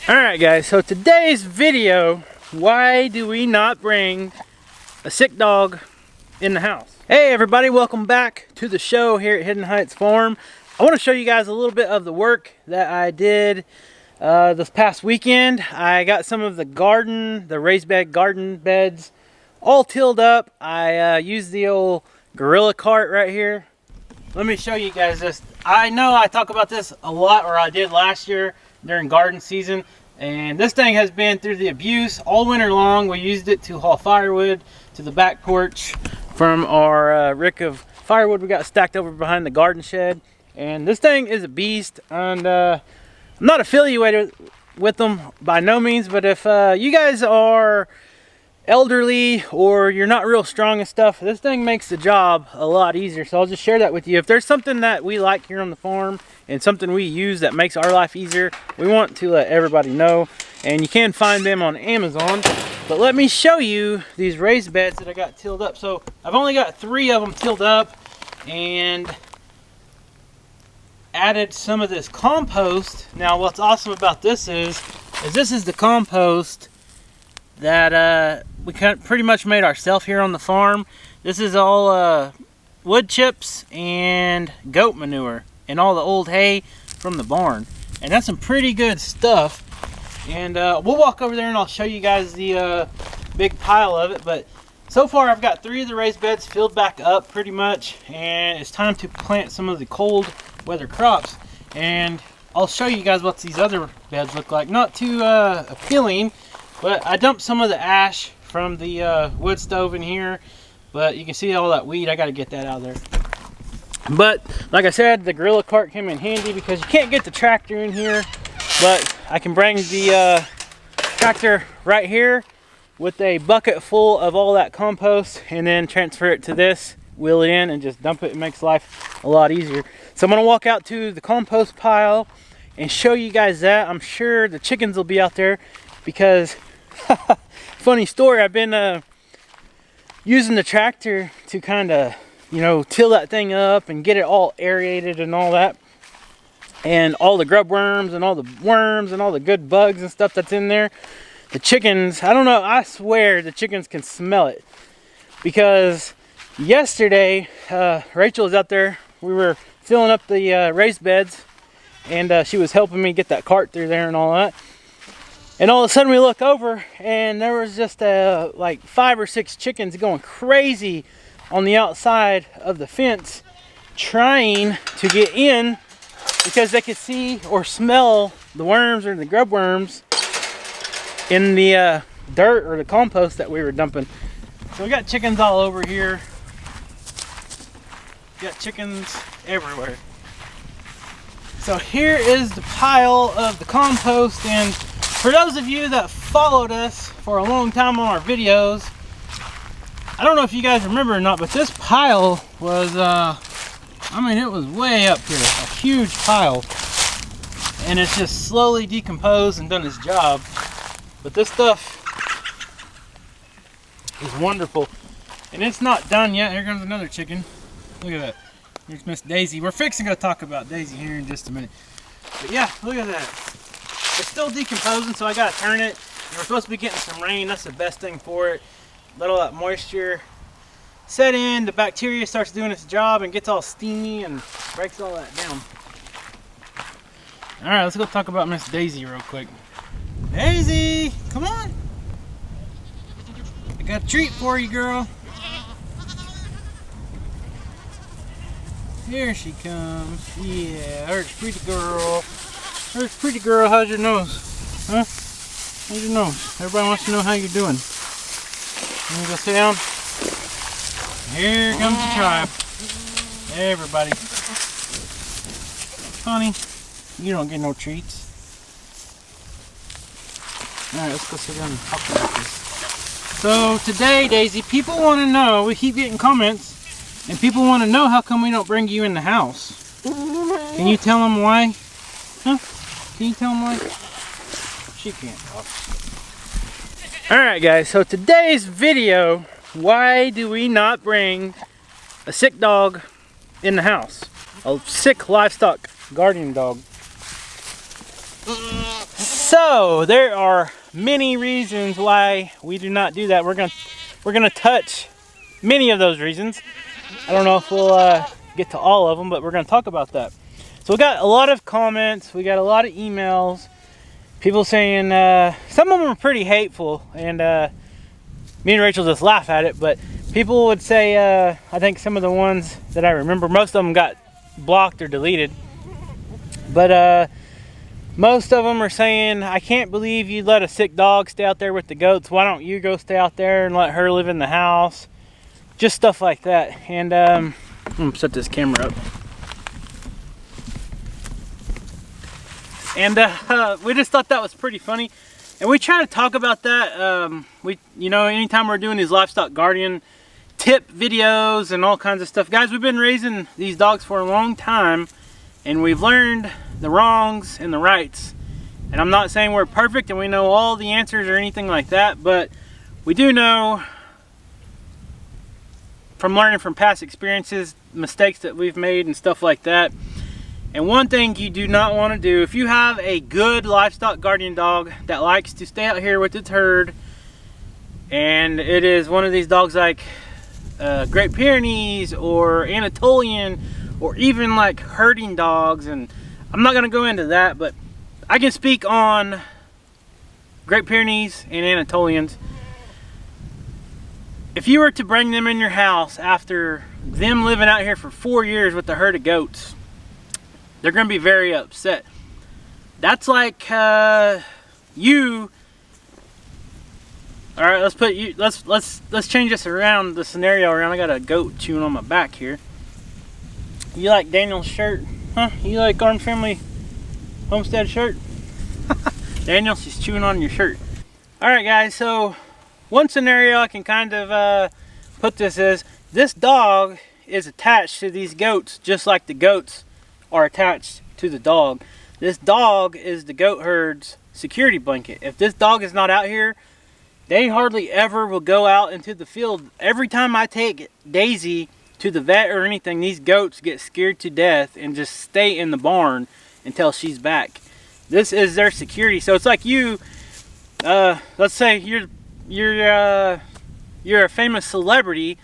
Alright guys, so today's video, why do we not bring a sick dog in the house? Hey everybody, welcome back to the show here at Hidden Heights Farm. I want to show you guys a little bit of the work that I did this past weekend. I got some of the raised bed garden beds all tilled up. I used the old gorilla cart right here. Let me show you guys this. I know I talk about this a lot, or I did last year during garden season, and this thing has been through the abuse all winter long. We used it to haul firewood to the back porch from our rick of firewood we got stacked over behind the garden shed, and this thing is a beast. And I'm not affiliated with them by no means, but if you guys are elderly or you're not real strong and stuff, this thing makes the job a lot easier. So I'll just share that with you. If there's something that we like here on the farm and something we use that makes our life easier, we want to let everybody know. And you can find them on Amazon. But let me show you these raised beds that I got tilled up. So I've only got 3 of them tilled up, and added some of this compost. Now what's awesome about this is this is the compost that we pretty much made ourselves here on the farm. This is all wood chips and goat manure and all the old hay from the barn, and that's some pretty good stuff. And we'll walk over there and I'll show you guys the big pile of it. But so far I've got 3 of the raised beds filled back up pretty much, and it's time to plant some of the cold weather crops. And I'll show you guys what these other beds look like. Not too appealing, but I dumped some of the ash from the wood stove in here, but you can see all that weed. I got to get that out of there. But like I said, the gorilla cart came in handy because you can't get the tractor in here, but I can bring the tractor right here with a bucket full of all that compost, and then transfer it to this, wheel it in, and just dump it. It makes life a lot easier. So I'm going to walk out to the compost pile and show you guys that. I'm sure the chickens will be out there because funny story, I've been using the tractor to kind of, you know, till that thing up and get it all aerated and all that, and all the grub worms and all the worms and all the good bugs and stuff that's in there. The chickens, I don't know, I swear the chickens can smell it, because yesterday Rachel was out there. We were filling up the raised beds, and she was helping me get that cart through there and all that. And all of a sudden we look over, and there was just like 5 or 6 chickens going crazy on the outside of the fence, trying to get in because they could see or smell the worms or the grub worms in the dirt or the compost that we were dumping. So we got chickens all over here. We got chickens everywhere. So here is the pile of the compost, and for those of you that followed us for a long time on our videos, I don't know if you guys remember or not, but this pile was, I mean, it was way up here, a huge pile. And it's just slowly decomposed and done its job. But this stuff is wonderful. And it's not done yet. Here comes another chicken. Look at that. Here's Miss Daisy. We're fixing to talk about Daisy here in just a minute. But yeah, look at that. It's still decomposing, so I gotta turn it. And we're supposed to be getting some rain. That's the best thing for it. Let all that moisture set in. The bacteria starts doing its job and gets all steamy and breaks all that down. All right, let's go talk about Miss Daisy real quick. Daisy, come on. I got a treat for you, girl. Here she comes. Yeah, there's pretty girl. There's pretty girl. How's your nose? Huh? How's your nose? Everybody wants to know how you're doing. Let me go sit down. Here comes the tribe. Everybody. Honey, you don't get no treats. Alright, let's go sit down and talk about this. So today, Daisy, people want to know, we keep getting comments, and people want to know how come we don't bring you in the house. Can you tell them why? Huh? Can you tell them why? She can't talk. Alright guys, so today's video, why do we not bring a sick dog in the house? A sick livestock guardian dog. So there are many reasons why we do not do that. We're gonna touch many of those reasons. I don't know if we'll get to all of them, but we're gonna talk about that. So we got a lot of comments, we got a lot of emails, people saying some of them are pretty hateful, and me and Rachel just laugh at it, but people would say, I think some of the ones that I remember, most of them got blocked or deleted, but most of them are saying, I can't believe you let a sick dog stay out there with the goats. Why don't you go stay out there and let her live in the house? Just stuff like that. And I'm gonna set this camera up. And we just thought that was pretty funny. And we try to talk about that. You know, anytime we're doing these livestock guardian tip videos and all kinds of stuff. Guys, we've been raising these dogs for a long time, and we've learned the wrongs and the rights. And I'm not saying we're perfect and we know all the answers or anything like that, but we do know from learning from past experiences, mistakes that we've made and stuff like that. And one thing you do not want to do, if you have a good livestock guardian dog that likes to stay out here with its herd, and it is one of these dogs like Great Pyrenees or Anatolian, or even like herding dogs, and I'm not going to go into that, but I can speak on Great Pyrenees and Anatolians. If you were to bring them in your house after them living out here for 4 years with a herd of goats, they're going to be very upset. That's like you. All right, let's put you. Let's change this around, the scenario around. I got a goat chewing on my back here. You like Daniel's shirt? Huh? You like Arms Family Homestead shirt? Daniel, she's chewing on your shirt. Alright guys, so one scenario I can kind of put this is, this dog is attached to these goats just like the goats are attached to the dog. This dog is the goat herd's security blanket. If this dog is not out here, they hardly ever will go out into the field. Every time I take Daisy to the vet or anything, these goats get scared to death and just stay in the barn until she's back. This is their security. So it's like you, let's say you're a famous celebrity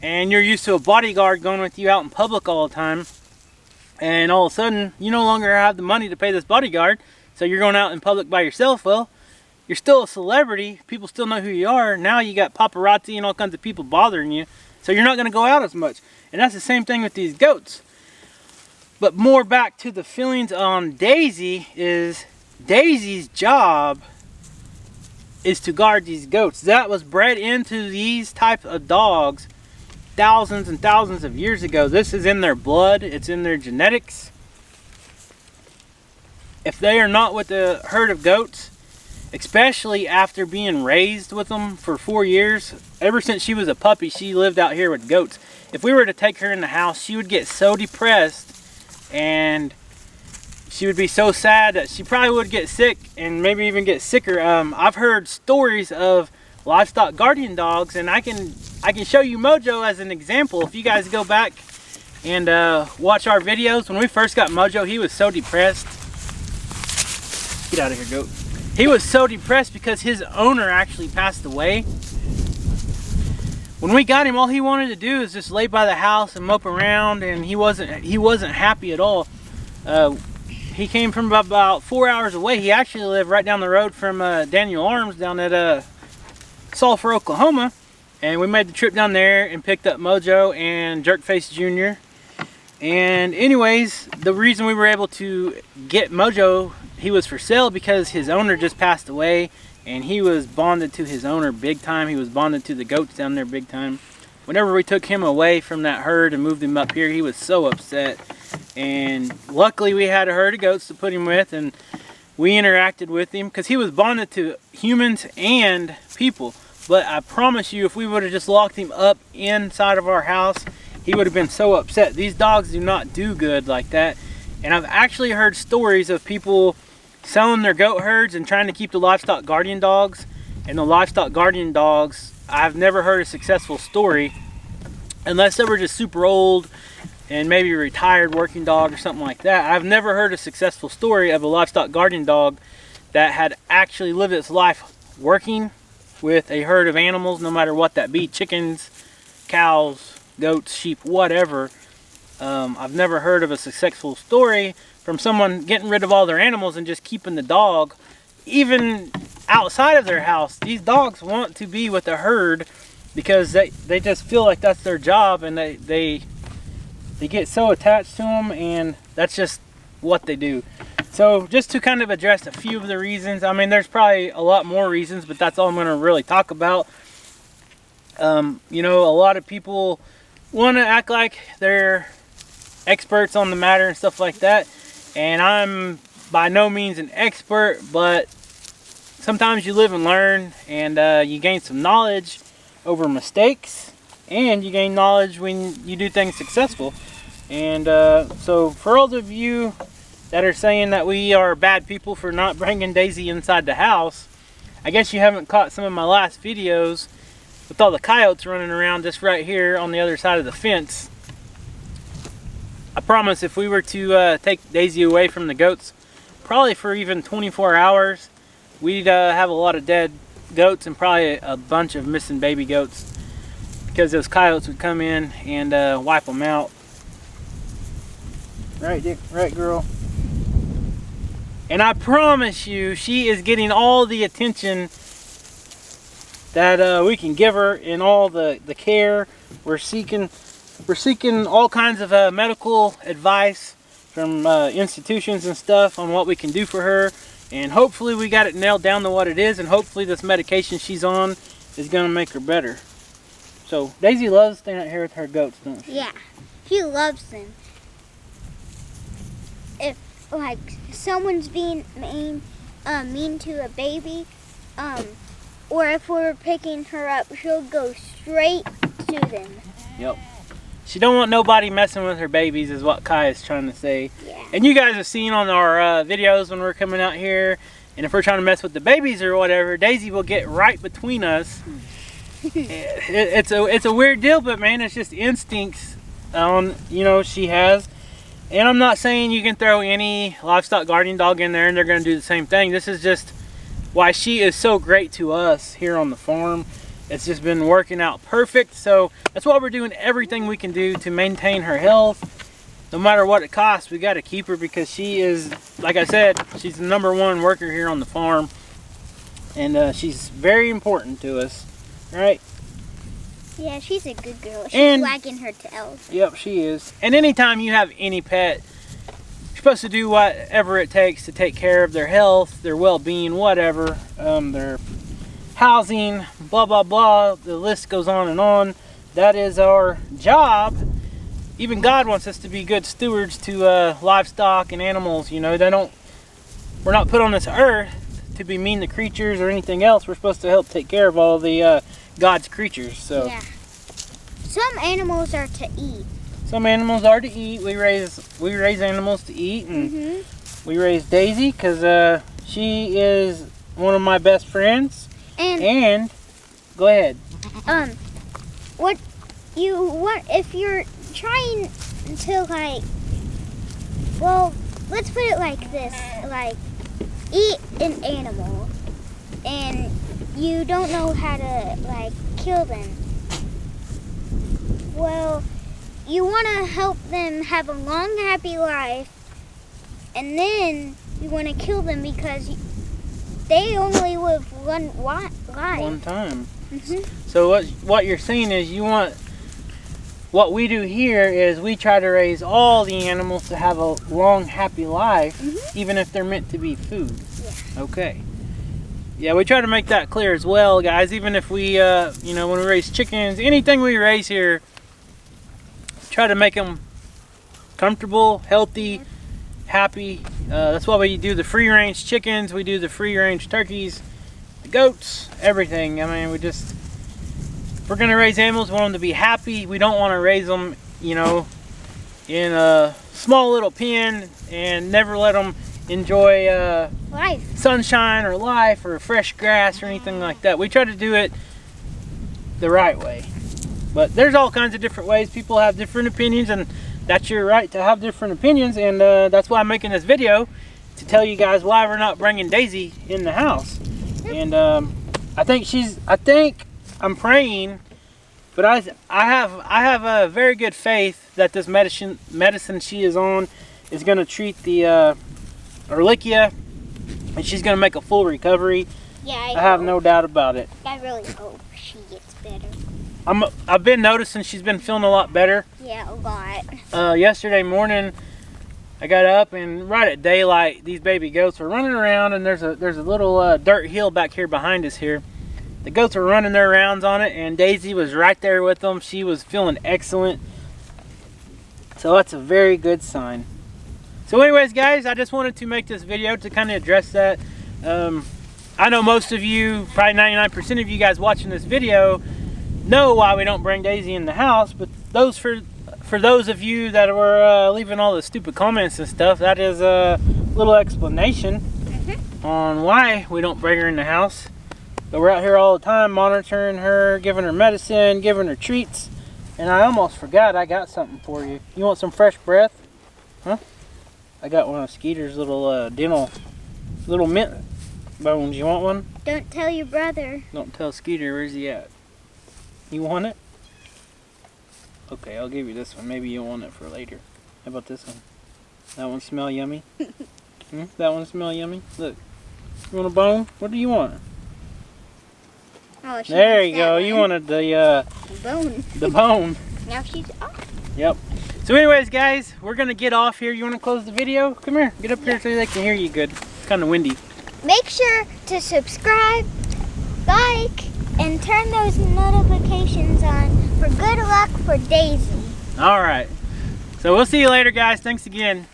and you're used to a bodyguard going with you out in public all the time, and all of a sudden you no longer have the money to pay this bodyguard, so you're going out in public by yourself. Well, you're still a celebrity, people still know who you are. Now you got paparazzi and all kinds of people bothering you, so you're not going to go out as much. And that's the same thing with these goats. But more back to the feelings on Daisy, is Daisy's job is to guard these goats. That was bred into these types of dogs thousands and thousands of years ago. This is in their blood, it's in their genetics. If they are not with a herd of goats, especially after being raised with them for 4 years, ever since she was a puppy, she lived out here with goats. If we were to take her in the house, she would get so depressed and she would be so sad that she probably would get sick and maybe even get sicker. I've heard stories of livestock guardian dogs, and I can show you Mojo as an example. If you guys go back and watch our videos, when we first got Mojo, he was so depressed. Get out of here, goat. He was so depressed because his owner actually passed away. When we got him, all he wanted to do is just lay by the house and mope around, and he wasn't happy at all. He came from about 4 hours away. He actually lived right down the road from Daniel Arms down at Sulphur, Oklahoma, and we made the trip down there and picked up Mojo and Jerkface Jr. And anyways, the reason we were able to get Mojo, he was for sale because his owner just passed away, and he was bonded to his owner big time. He was bonded to the goats down there big time. Whenever we took him away from that herd and moved him up here, he was so upset. And luckily we had a herd of goats to put him with, and we interacted with him because he was bonded to humans and people. But I promise you, if we would have just locked him up inside of our house, he would have been so upset. These dogs do not do good like that. And I've actually heard stories of people selling their goat herds and trying to keep the livestock guardian dogs. And the livestock guardian dogs, I've never heard a successful story, unless they were just super old and maybe a retired working dog or something like that. I've never heard a successful story of a livestock guardian dog that had actually lived its life working with a herd of animals, no matter what that be, chickens, cows, goats, sheep, whatever. I've never heard of a successful story from someone getting rid of all their animals and just keeping the dog. Even outside of their house, these dogs want to be with the herd because they just feel like that's their job, and they get so attached to them, and that's just what they do. So just to kind of address a few of the reasons, I mean, there's probably a lot more reasons, but that's all I'm going to really talk about. You know, a lot of people want to act like they're experts on the matter and stuff like that, and I'm by no means an expert, but sometimes you live and learn, and you gain some knowledge over mistakes, and you gain knowledge when you do things successful. And so for all of you that are saying that we are bad people for not bringing Daisy inside the house, I guess you haven't caught some of my last videos with all the coyotes running around just right here on the other side of the fence. I promise if we were to take Daisy away from the goats, probably for even 24 hours, we'd have a lot of dead goats and probably a bunch of missing baby goats, because those coyotes would come in and wipe them out. Right, Dick? Right, girl? And I promise you, she is getting all the attention that we can give her, and all the care. We're seeking all kinds of medical advice from institutions and stuff on what we can do for her, and hopefully we got it nailed down to what it is, and hopefully this medication she's on is going to make her better. So Daisy loves staying out here with her goats, don't she? Yeah, she loves them. If like someone's being mean to a baby, or if we're picking her up, she'll go straight to them. Yep. She don't want nobody messing with her babies, is what Kai is trying to say. Yeah. And you guys have seen on our videos when we're coming out here, and if we're trying to mess with the babies or whatever, Daisy will get right between us. It's a weird deal, but man, it's just instincts she has. And I'm not saying you can throw any livestock guardian dog in there and they're going to do the same thing. This is just why she is so great to us here on the farm. It's just been working out perfect. So that's why we're doing everything we can do to maintain her health. No matter what it costs, we got to keep her, because she is, like I said, she's the #1 worker here on the farm. And she's very important to us, right? Yeah, she's a good girl. She's wagging her tail. Yep, she is. And anytime you have any pet, you're supposed to do whatever it takes to take care of their health, their well-being, whatever, their housing, blah, blah, blah. The list goes on and on. That is our job. Even God wants us to be good stewards to livestock and animals. You know, we're not put on this earth to be mean to creatures or anything else. We're supposed to help take care of all the God's creatures. So yeah. Some animals are to eat. Some animals are to eat. We raise animals to eat, and we raise Daisy because she is one of my best friends. And go ahead. What you want if you're trying to let's put it like this, eat an animal, and you don't know how to kill them. Well, you want to help them have a long, happy life, and then you want to kill them because they only live one life. One time. So what you're saying is what we do here is we try to raise all the animals to have a long, happy life, even if they're meant to be food. Yeah. Okay. Yeah, we try to make that clear as well, guys. Even if we, when we raise chickens, anything we raise here, try to make them comfortable, healthy, happy. That's why we do the free-range chickens, we do the free-range turkeys, the goats, everything. I mean, if we're gonna raise animals, we want them to be happy. We don't want to raise them, in a small little pen and never let them enjoy life, sunshine or life or fresh grass or anything like that. We try to do it the right way. But there's all kinds of different ways. People have different opinions, and that's your right to have different opinions, and that's why I'm making this video. to tell you guys why we're not bringing Daisy in the house. And I'm praying, but I have a very good faith that this medicine she is on is going to treat the Ehrlichia, and she's going to make a full recovery. Yeah, I have no doubt about it. I really hope she gets better. I've been noticing she's been feeling a lot better. Yeah, a lot. Yesterday morning, I got up, and right at daylight, these baby goats were running around, and there's a little dirt hill back here behind us here. The goats were running their rounds on it, and Daisy was right there with them. She was feeling excellent. So that's a very good sign. So anyways, guys, I just wanted to make this video to kind of address that. I know most of you, probably 99% of you guys watching this video, know why we don't bring Daisy in the house, but for those of you that were leaving all the stupid comments and stuff, that is a little explanation on why we don't bring her in the house. But we're out here all the time monitoring her, giving her medicine, giving her treats. And I almost forgot I got something for you. You want some fresh breath? Huh? I got one of Skeeter's little dental, little mint bones. You want one? Don't tell your brother. Don't tell Skeeter. Where's he at? You want it? Okay, I'll give you this one. Maybe you'll want it for later. How about this one? That one smell yummy? That one smell yummy? Look. You want a bone? What do you want? Oh, there you go. You wanted the bone. The bone. Now she's off. Yep. So anyways, guys, we're going to get off here. You want to close the video? Come here. Get up here so they can hear you good. It's kind of windy. Make sure to subscribe, like, and turn those notifications on for good luck for Daisy. All right. So we'll see you later, guys. Thanks again.